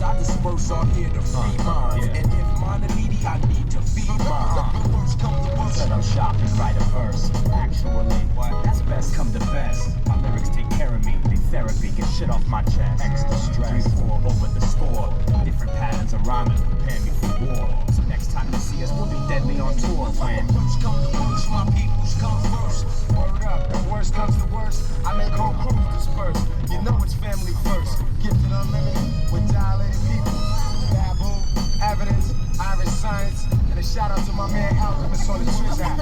I disperse are here to free minds. And if mine are needy, I need to feed mine. Said I'm shopping, write a verse. Actually, that's best come to best. My lyrics take care of me, they therapy, get shit off my chest. Extra stress, 3-4 over the score. Different patterns of rhyming, prepare me for war. So next time you see us, we'll be deadly on tour. When worst come to worst, my peoples come first. Word up, if worst comes to worst, I make whole crews disperse. You know it's family first. Gifted unlimited with dilated people. Babu, evidence, Irish science, and a shout out to my man Alchemist on the Twitch app.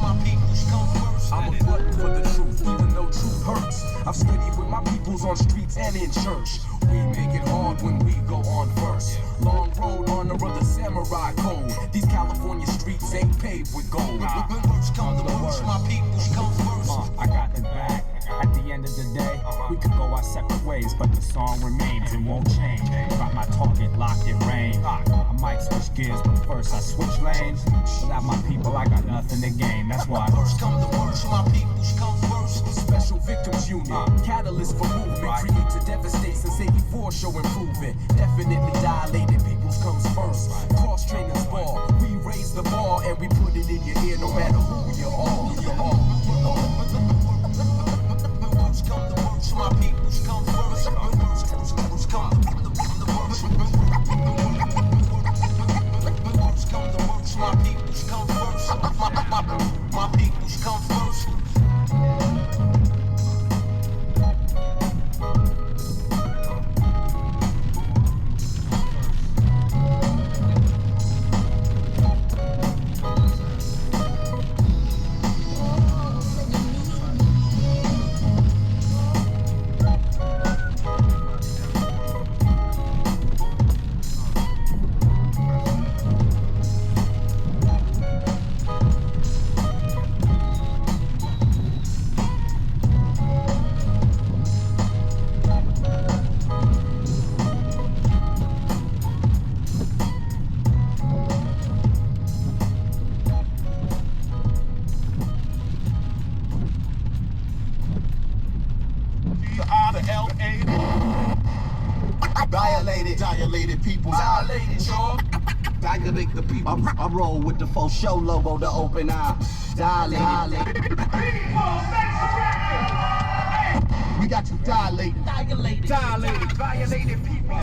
My peoples come first. I'm a glutton for the truth, even though truth hurts. I've studied with my peoples on streets and in church. We make it hard when we go on first. Long road, honor of the samurai code. These California streets ain't paved with gold. When worst come to worst, my peoples come first. I got the back. At the end of the day, we could go our separate ways, but the song remains and won't change. Got my target locked in range. I might switch gears, but first I switch lanes. Without my people, I got nothing to gain. That's why worst come to worst, my peoples come first. Special Victims Unit, catalyst for movement, create to devastate since 84 show improvement. Definitely dilated, peoples comes first. Cross training spar, we raise the bar and we put it in your ear no matter who you are. Come the worst, my peoples come first. Worst come the worst. Worst come the worst, my peoples come first. My peoples come first. Dilated people. Dilated, y'all. Dilate the people. I roll with the faux show logo, the open eye. Dilated. We got you dilated. Dilated. Violated people.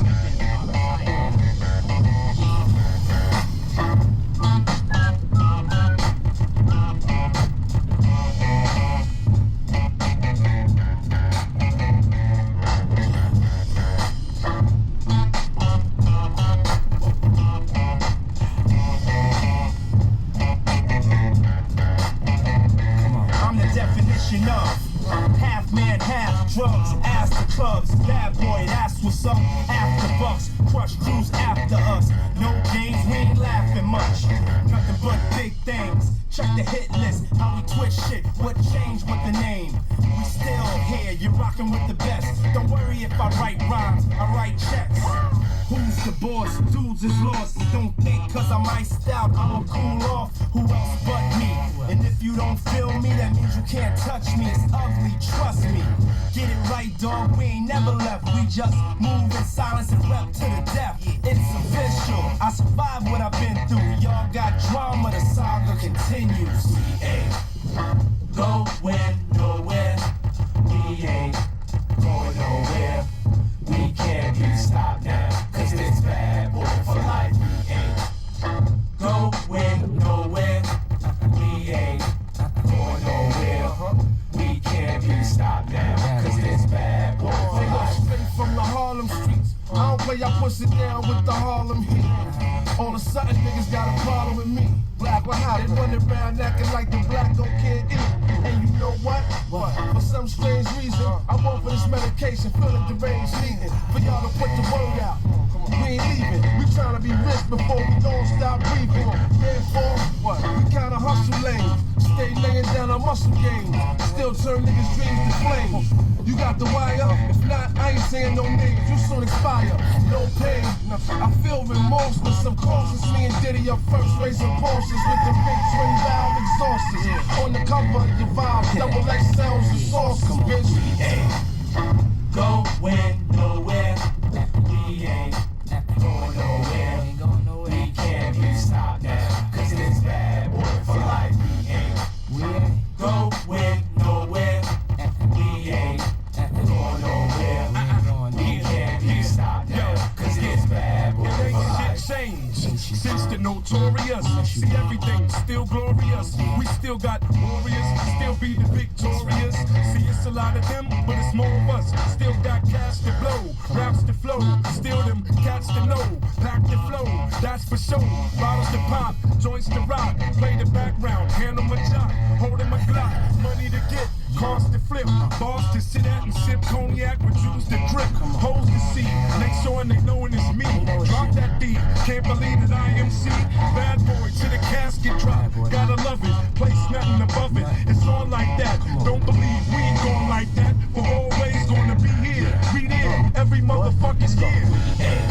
Half man, half drugs, ass the clubs, bad boy, that's what's up. After bucks, crush crews after us. No games, we ain't laughing much. Nothing but big things. Check the hit list, how we twist shit. What changed with the name? We still here, you're rocking with the best. Don't worry if I write rhymes, I write checks. Who's the boss? Dudes is lost. Don't think cause I'm iced out, I'ma cool off. Who else but me? And if you don't feel me, that means you can't touch me. It's ugly, trust me. Get it right, dog, we ain't never left. We just move in silence and rep to the death. It's official, I survived what I've been through. Y'all got drama, the saga continues. We ain't going nowhere. We ain't going nowhere. We can't be stopped now, cause this bad boy for life. We ain't going nowhere. We ain't going nowhere. We can't be stopped now, cause this bad boy for life. Straight from the Harlem streets, I don't play, I push it down with the Harlem heat. All of a sudden niggas got a problem with me. Black or how they running around acting like the black don't care eat. And you know what? For some strange reason, I want for this medication, feeling deranged, needing for y'all to put the word out. We ain't leaving, we tryna be rich before we don't stop breathing. Therefore, we kinda hustle lane, stay laying down our muscle game, still turn niggas' dreams to flames. You got the wire? If not, I ain't saying no names, you soon expire. No pain, I feel remorse, but subconscious, me and Diddy up first, raising Porsches with the big twin valve exhausters. On the cover of your vibes, double X sounds and sauces, bitch. We ain't going nowhere. We ain't the notorious. See everything still glorious. We still got warriors, still be the victorious. See it's a lot of them, but it's more of us. Still got cash to blow, raps to flow. Still them cats to know, pack the flow. That's for sure. Bottles to pop, joints to rock. Play the background, hand 'em a jock, holding my Glock. Money to get, cars to flip, bars to sit at and sip cognac with juice to drip. Hoes to see, make sure they knowin' it's me. Drop that beat, can't believe that I MC. Bad boy to the casket drop, gotta love it. Place nothing above it, it's on like that. Don't believe we ain't going like that. We're always gonna be here, be there, every motherfucking year.